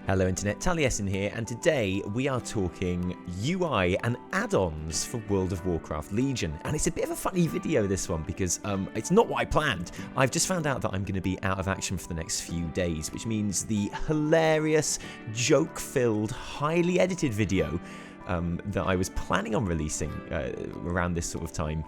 Hello Internet, Taliesin here, and today we are talking UI and add-ons for World of Warcraft Legion. And it's a bit of a funny video, this one, because it's not what I planned. I've just found out that I'm going to be out of action for the next few days, which means the hilarious, joke-filled, highly edited video that I was planning on releasing around this sort of time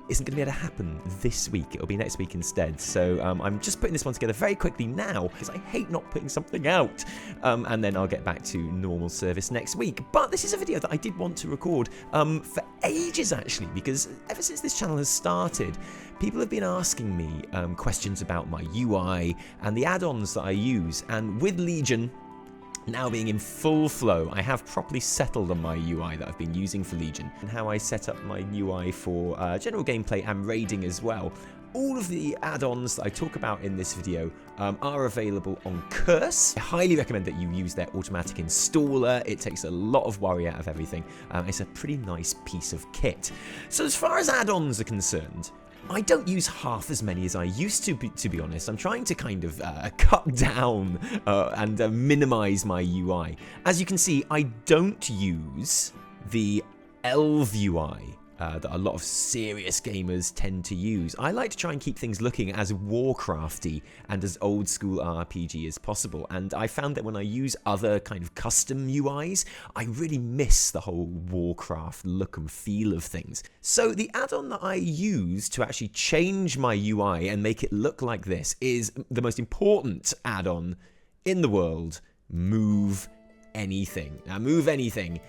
isn't going to be able to happen this week. It'll be next week instead. So I'm just putting this one together very quickly now because I hate not putting something out. And then I'll get back to normal service next week. But this is a video that I did want to record for ages, actually, because ever since this channel has started, people have been asking me questions about my UI and the add-ons that I use. And with Legion now being in full flow, I have properly settled on my UI that I've been using for Legion and how I set up my UI for general gameplay and raiding as well. All of the add-ons that I talk about in this video are available on Curse. I highly recommend that you use their automatic installer. It takes a lot of worry out of everything. It's a pretty nice piece of kit. So as far as add-ons are concerned, I don't use half as many as I used to be honest. I'm trying to kind of cut down and minimize my UI. As you can see, I don't use the Elf UI that a lot of serious gamers tend to use. I like to try and keep things looking as Warcrafty and as old school RPG as possible, and I found that when I use other kind of custom UIs, I really miss the whole Warcraft look and feel of things. So the add-on that I use to actually change my UI and make it look like this is the most important add-on in the world, Move Anything. Now, Move Anything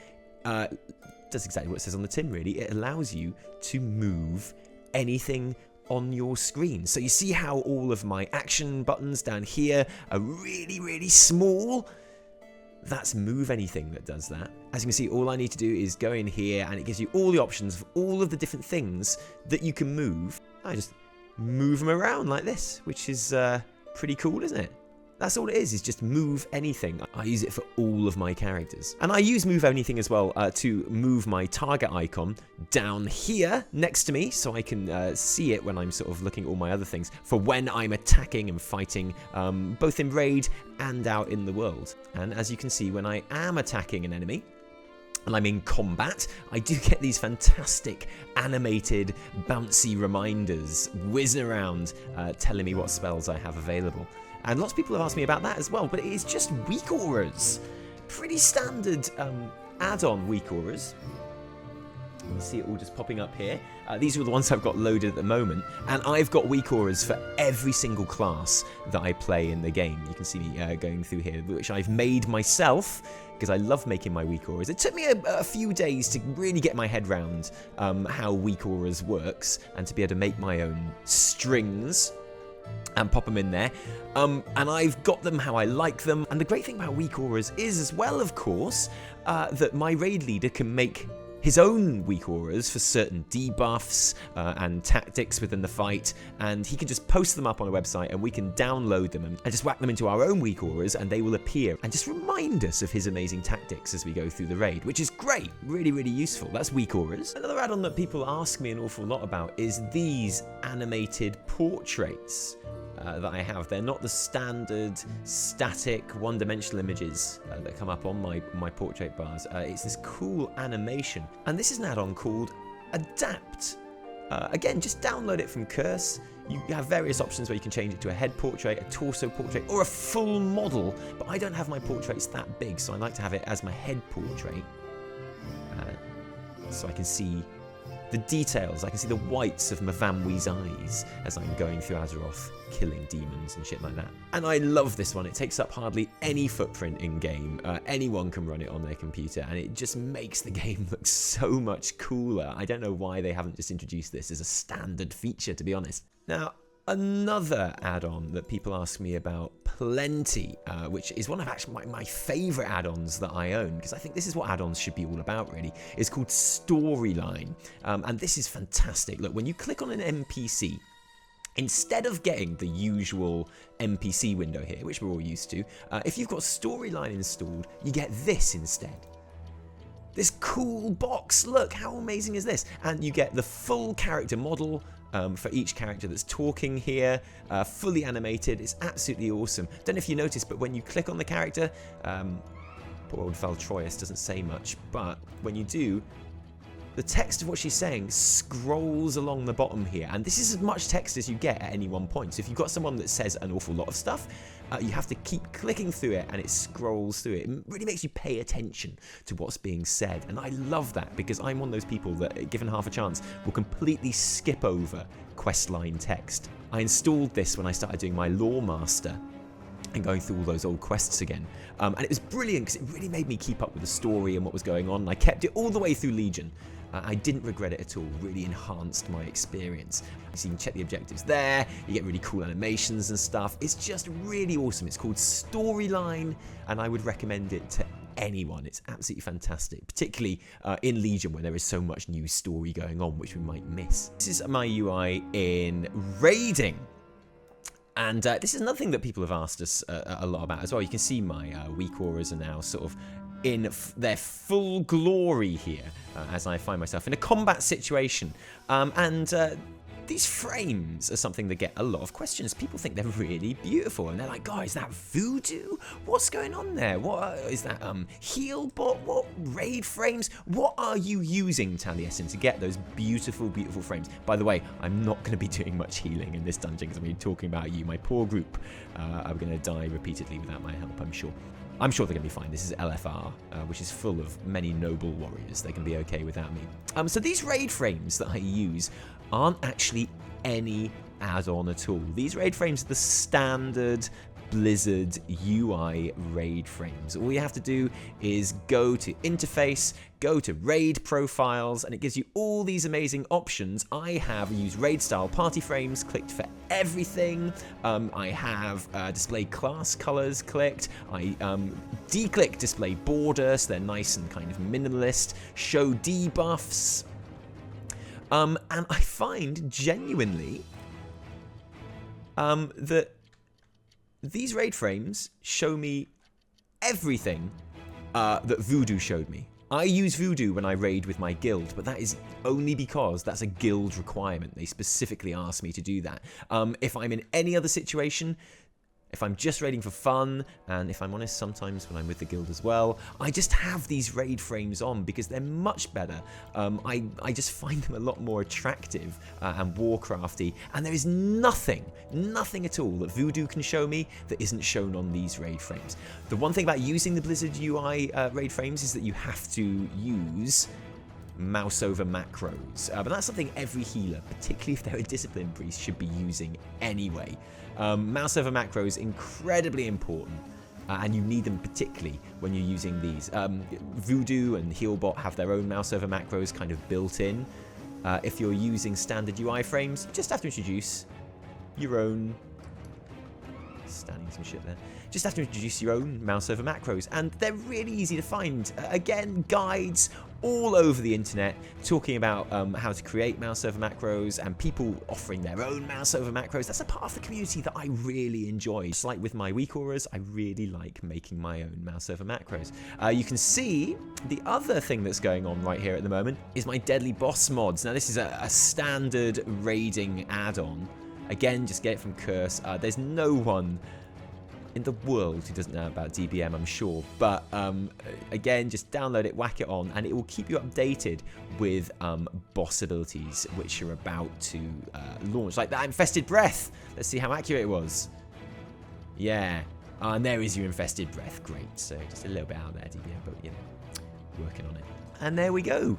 does exactly what it says on the tin, really. It allows you to move anything on your screen. So you see how all of my action buttons down here are really, really small? That's Move Anything that does that. As you can see, all I need to do is go in here and it gives you all the options of all of the different things that you can move. I just move them around like this, which is pretty cool, isn't it? That's all it is just Move Anything. I use it for all of my characters. And I use Move Anything as well to move my target icon down here next to me so I can see it when I'm sort of looking at all my other things for when I'm attacking and fighting, both in raid and out in the world. And as you can see, when I am attacking an enemy, and I'm in combat, I do get these fantastic animated bouncy reminders whizzing around telling me what spells I have available. And lots of people have asked me about that as well, but it is just weak auras. Pretty standard add-on weak auras. You can see it all just popping up here. These are the ones I've got loaded at the moment, and I've got weak auras for every single class that I play in the game. You can see me going through here, which I've made myself, because I love making my weak auras. It took me a few days to really get my head round how weak auras works, and to be able to make my own strings and pop them in there. And I've got them how I like them. And the great thing about weak auras is as well, of course, that my raid leader can make his own weak auras for certain debuffs and tactics within the fight, and he can just post them up on a website and we can download them and just whack them into our own weak auras and they will appear and just remind us of his amazing tactics as we go through the raid, which is great, really, really useful. That's weak auras. Another add-on that people ask me an awful lot about is these animated portraits that I have. They're not the standard static one-dimensional images that come up on my portrait bars. It's this cool animation, and this is an add-on called Adapt. Again, just download it from Curse. You have various options where you can change it to a head portrait, a torso portrait, or a full model, but I don't have my portraits that big, so I like to have it as my head portrait, so I can see the details. I can see the whites of Mavamwee's eyes as I'm going through Azeroth, killing demons and shit like that. And I love this one. It takes up hardly any footprint in game. Anyone can run it on their computer, and it just makes the game look so much cooler. I don't know why they haven't just introduced this as a standard feature, to be honest. Now, another add-on that people ask me about plenty, which is one of actually my favourite add-ons that I own, because I think this is what add-ons should be all about, really, is called Storyline. And this is fantastic. Look, when you click on an NPC, instead of getting the usual NPC window here, which we're all used to, if you've got Storyline installed, you get this instead. This cool box. Look, how amazing is this? And you get the full character model, for each character that's talking here, fully animated. It's absolutely awesome. Don't know if you noticed, but when you click on the character, poor old Valtroyus doesn't say much, but when you do, the text of what she's saying scrolls along the bottom here, and this is as much text as you get at any one point. So if you've got someone that says an awful lot of stuff, you have to keep clicking through it, and it scrolls through it. It really makes you pay attention to what's being said, and I love that because I'm one of those people that, given half a chance, will completely skip over questline text. I installed this when I started doing my Lore Master and going through all those old quests again. And it was brilliant because it really made me keep up with the story and what was going on. I kept it all the way through Legion. I didn't regret it at all, really enhanced my experience. So you can check the objectives there, you get really cool animations and stuff. It's just really awesome. It's called Storyline, and I would recommend it to anyone. It's absolutely fantastic, particularly in Legion where there is so much new story going on which we might miss. This is my UI in raiding. And this is another thing that people have asked us a lot about as well. You can see my weak auras are now sort of in their full glory here as I find myself in a combat situation. These frames are something that get a lot of questions. People think they're really beautiful, and they're like, "God, is that voodoo? What's going on there? What is that? Heal bot? What raid frames? What are you using, Taliesin, to get those beautiful, beautiful frames?" By the way, I'm not going to be doing much healing in this dungeon because I'm going to be talking about you. My poor group are going to die repeatedly without my help, I'm sure. I'm sure they're going to be fine. This is LFR, which is full of many noble warriors. They can be okay without me. So these raid frames that I use aren't actually any add-on at all. These raid frames are the standard Blizzard UI raid frames. All you have to do is go to interface, go to raid profiles, and it gives you all these amazing options. I have used raid style party frames clicked for everything. I have display class colors clicked. I declick display border, so they're nice and kind of minimalist. Show debuffs. And I find genuinely that these raid frames show me everything that Voodoo showed me. I use Voodoo when I raid with my guild, but that is only because that's a guild requirement. They specifically asked me to do that. If I'm in any other situation, if I'm just raiding for fun, and if I'm honest, sometimes when I'm with the guild as well, I just have these raid frames on because they're much better. I just find them a lot more attractive and Warcrafty, and there is nothing at all that Voodoo can show me that isn't shown on these raid frames. The one thing about using the Blizzard UI raid frames is that you have to use mouse over macros, but that's something every healer, particularly if they're a discipline priest, should be using anyway. Mouse over macros, incredibly important, and you need them particularly when you're using these. Voodoo and Healbot have their own mouse over macros kind of built in. If you're using standard UI frames, you just have to introduce your own, standing some shit there. Just have to introduce your own mouse over macros, and they're really easy to find. Again, guides all over the internet talking about how to create mouse over macros, and people offering their own mouse over macros. That's a part of the community that I really enjoy. Just like with my weak auras, I really like making my own mouse over macros. You can see the other thing that's going on right here at the moment is my deadly boss mods. Now this is a standard raiding add-on. Again, just get it from Curse. There's no one in the world who doesn't know about DBM, I'm sure, but again, just download it, whack it on, and it will keep you updated with boss abilities which are about to launch, like that Infested Breath. Let's see how accurate it was. Yeah, and there is your Infested Breath. Great. So just a little bit out there, DBM, but you know, working on it. And there we go.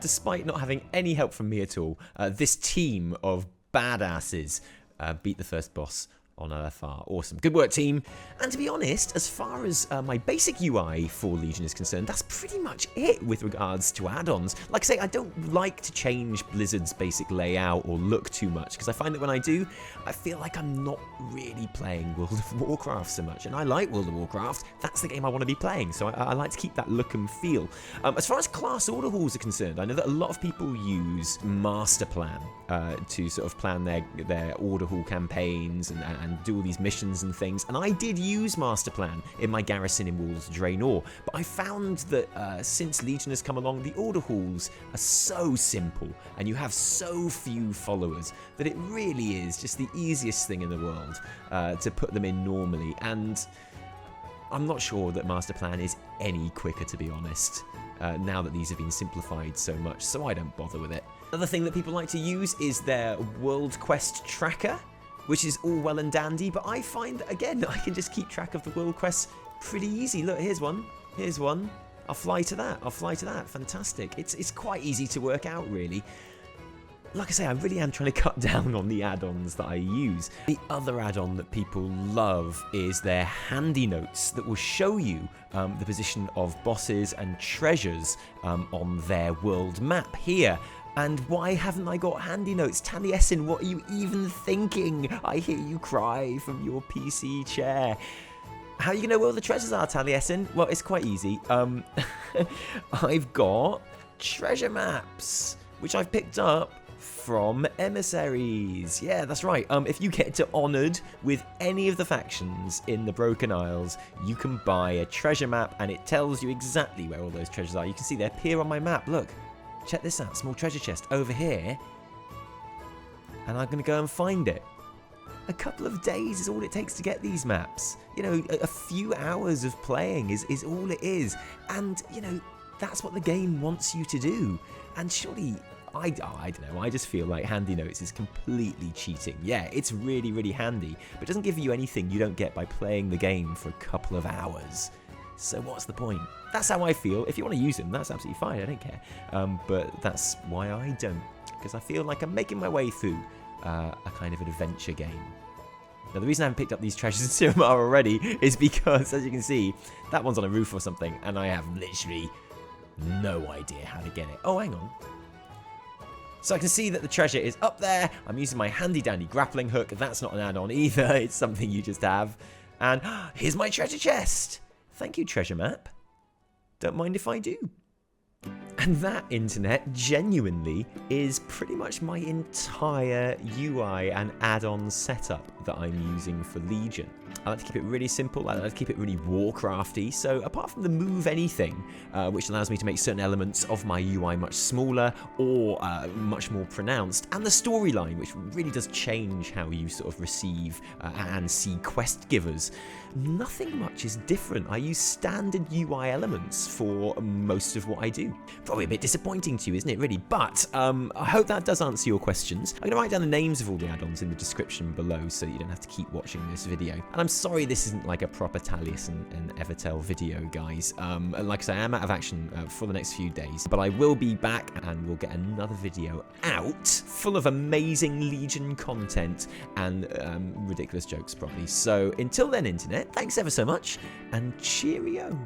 Despite not having any help from me at all, this team of badasses beat the first boss on LFR. Awesome. Good work, team. And to be honest, as far as my basic UI for Legion is concerned, that's pretty much it with regards to add-ons. Like I say, I don't like to change Blizzard's basic layout or look too much, because I find that when I do, I feel like I'm not really playing World of Warcraft so much. And I like World of Warcraft. That's the game I want to be playing, so I like to keep that look and feel. As far as class order halls are concerned, I know that a lot of people use Master Plan to sort of plan their order hall campaigns and and do all these missions and things. And I did use Master Plan in my garrison in Walls of Draenor, but I found that since Legion has come along, the order halls are so simple and you have so few followers that it really is just the easiest thing in the world to put them in normally. And I'm not sure that Master Plan is any quicker, to be honest, now that these have been simplified so much, so I don't bother with it. Another thing that people like to use is their World Quest tracker, which is all well and dandy, but I find that, again, I can just keep track of the World Quests pretty easy. Look, here's one. Here's one. I'll fly to that. I'll fly to that. Fantastic. It's quite easy to work out, really. Like I say, I really am trying to cut down on the add-ons that I use. The other add-on that people love is their handy notes that will show you the position of bosses and treasures on their world map here. And why haven't I got handy notes? Taliesin, what are you even thinking? I hear you cry from your PC chair. How are you going to know where all the treasures are, Taliesin? Well, it's quite easy. I've got treasure maps, which I've picked up from emissaries. Yeah, that's right. If you get to Honoured with any of the factions in the Broken Isles, you can buy a treasure map, and it tells you exactly where all those treasures are. You can see they appear on my map. Look, check this out. Small treasure chest over here. And I'm going to go and find it. A couple of days is all it takes to get these maps. You know, a few hours of playing is all it is. And, you know, that's what the game wants you to do. And surely, I don't know, I just feel like handy notes is completely cheating. Yeah, it's really, really handy, but it doesn't give you anything you don't get by playing the game for a couple of hours. So what's the point? That's how I feel. If you want to use them, that's absolutely fine. I don't care. But that's why I don't. Because I feel like I'm making my way through a kind of an adventure game. Now, the reason I haven't picked up these treasures in Suramar already is because, as you can see, that one's on a roof or something, and I have literally no idea how to get it. Oh, hang on. So I can see that the treasure is up there. I'm using my handy-dandy grappling hook. That's not an add-on either. It's something you just have. And here's my treasure chest. Thank you, treasure map. Don't mind if I do. And that, internet, genuinely is pretty much my entire UI and add-on setup that I'm using for Legion. I like to keep it really simple. I like to keep it really Warcrafty. So apart from the move anything, which allows me to make certain elements of my UI much smaller or much more pronounced, and the storyline, which really does change how you sort of receive and see quest givers, nothing much is different. I use standard UI elements for most of what I do. Probably a bit disappointing to you, isn't it, really? But I hope that does answer your questions. I'm going to write down the names of all the add-ons in the description below so that you don't have to keep watching this video. And I'm sorry this isn't like a proper Taliesin and Evitel video, guys. Like I say, I am out of action for the next few days, but I will be back and we'll get another video out full of amazing Legion content and ridiculous jokes, probably. So until then, internet, thanks ever so much and cheerio.